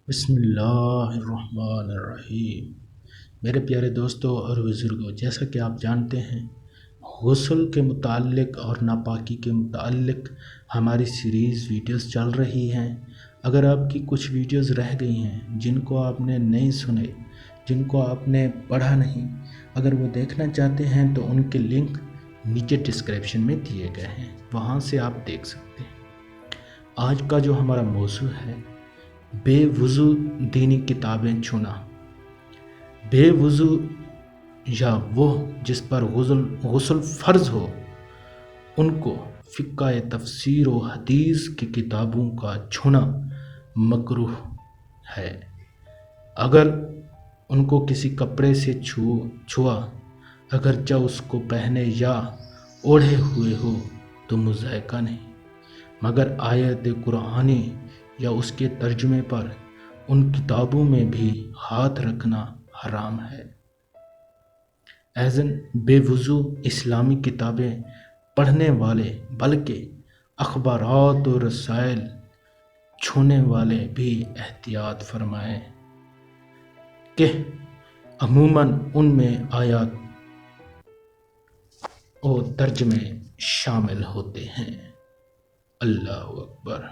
بسم اللہ الرحمن الرحیم۔ میرے پیارے دوستوں اور بزرگوں، جیسا کہ آپ جانتے ہیں غسل کے متعلق اور ناپاکی کے متعلق ہماری سیریز ویڈیوز چل رہی ہیں۔ اگر آپ کی کچھ ویڈیوز رہ گئی ہیں جن کو آپ نے نہیں سنے، جن کو آپ نے پڑھا نہیں، اگر وہ دیکھنا چاہتے ہیں تو ان کے لنک نیچے ڈسکرپشن میں دیے گئے ہیں، وہاں سے آپ دیکھ سکتے ہیں۔ آج کا جو ہمارا موضوع ہے، بے وضو دینی کتابیں چھونا۔ بے وضو یا وہ جس پر غسل فرض ہو، ان کو فقہ تفسیر و حدیث کی کتابوں کا چھونا مکروہ ہے۔ اگر ان کو کسی کپڑے سے چھوا، اگرچہ اس کو پہنے یا اوڑھے ہوئے ہو تو مضحکہ نہیں، مگر آیت قرآنی یا اس کے ترجمے پر ان کتابوں میں بھی ہاتھ رکھنا حرام ہے۔ ایذن بے وضو اسلامی کتابیں پڑھنے والے بلکہ اخبارات و رسائل چھونے والے بھی احتیاط فرمائیں کہ عموماً ان میں آیات و ترجمے شامل ہوتے ہیں۔ اللہ اکبر۔